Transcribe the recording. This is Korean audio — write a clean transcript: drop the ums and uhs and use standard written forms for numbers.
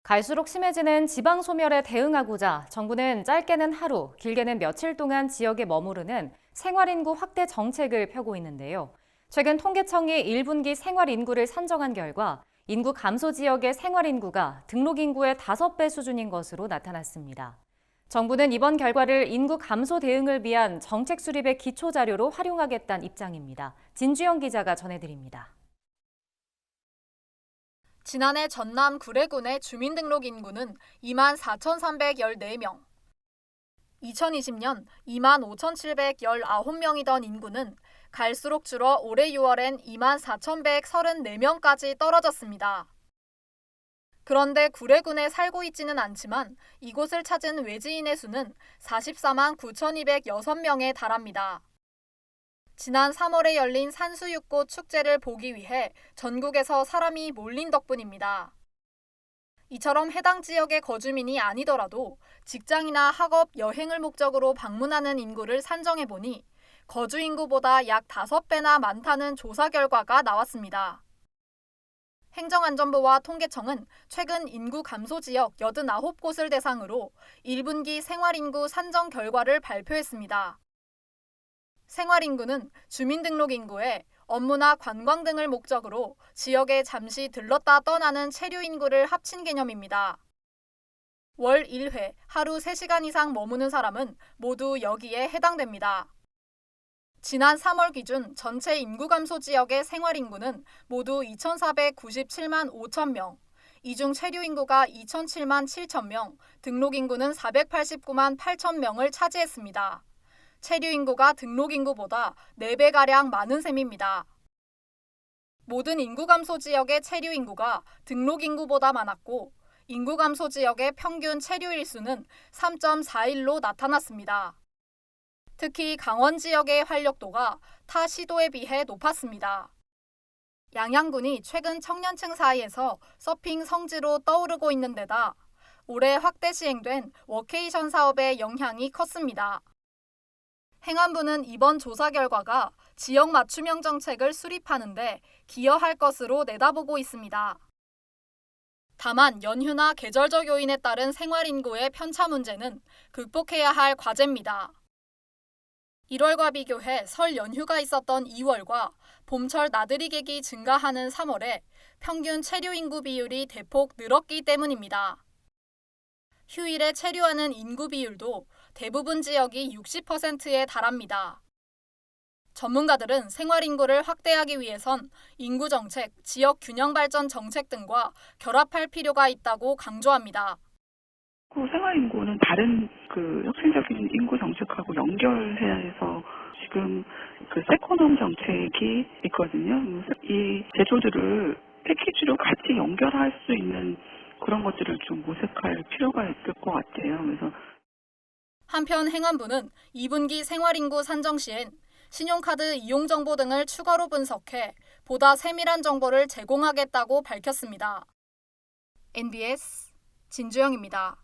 갈수록 심해지는 지방 소멸에 대응하고자 정부는 짧게는 하루, 길게는 며칠 동안 지역에 머무르는 생활인구 확대 정책을 펴고 있는데요. 최근 통계청이 1분기 생활인구를 산정한 결과 인구 감소 지역의 생활인구가 등록인구의 5배 수준인 것으로 나타났습니다. 정부는 이번 결과를 인구 감소 대응을 위한 정책 수립의 기초자료로 활용하겠다는 입장입니다. 진주영 기자가 전해드립니다. 지난해 전남 구례군의 주민등록 인구는 24,314명, 2020년 25,719명이던 인구는 갈수록 줄어 올해 6월엔 24,134명까지 떨어졌습니다. 그런데 구례군에 살고 있지는 않지만 이곳을 찾은 외지인의 수는 44만 9,206명에 달합니다. 지난 3월에 열린 산수유꽃 축제를 보기 위해 전국에서 사람이 몰린 덕분입니다. 이처럼 해당 지역의 거주민이 아니더라도 직장이나 학업, 여행을 목적으로 방문하는 인구를 산정해보니 거주 인구보다 약 5배나 많다는 조사 결과가 나왔습니다. 행정안전부와 통계청은 최근 인구 감소 지역 89곳을 대상으로 1분기 생활인구 산정 결과를 발표했습니다. 생활인구는 주민등록인구에 업무나 관광 등을 목적으로 지역에 잠시 들렀다 떠나는 체류인구를 합친 개념입니다. 월 1회, 하루 3시간 이상 머무는 사람은 모두 여기에 해당됩니다. 지난 3월 기준 전체 인구 감소 지역의 생활인구는 모두 2,497만 5천 명, 이 중 체류인구가 2,007만 7천 명, 등록인구는 489만 8천 명을 차지했습니다. 체류인구가 등록인구보다 4배가량 많은 셈입니다. 모든 인구 감소 지역의 체류인구가 등록인구보다 많았고 인구 감소 지역의 평균 체류일수는 3.41로 나타났습니다. 특히 강원 지역의 활력도가 타 시도에 비해 높았습니다. 양양군이 최근 청년층 사이에서 서핑 성지로 떠오르고 있는 데다 올해 확대 시행된 워케이션 사업의 영향이 컸습니다. 행안부는 이번 조사 결과가 지역 맞춤형 정책을 수립하는 데 기여할 것으로 내다보고 있습니다. 다만 연휴나 계절적 요인에 따른 생활인구의 편차 문제는 극복해야 할 과제입니다. 1월과 비교해 설 연휴가 있었던 2월과 봄철 나들이 객이 증가하는 3월에 평균 체류인구 비율이 대폭 늘었기 때문입니다. 휴일에 체류하는 인구 비율도 대부분 지역이 60%에 달합니다. 전문가들은 생활인구를 확대하기 위해선 인구정책, 지역균형발전 정책 등과 결합할 필요가 있다고 강조합니다. 생활인구는 다른 혁신적인 인구 정책하고 연결해야 해서 지금 세코넘 정책이 있거든요. 이 제도들을 패키지로 같이 연결할 수 있는 그런 것들을 좀 모색할 필요가 있을 것 같아요. 그래서 한편 행안부는 2분기 생활인구 산정 시엔 신용카드 이용 정보 등을 추가로 분석해 보다 세밀한 정보를 제공하겠다고 밝혔습니다. NBS 진주영입니다.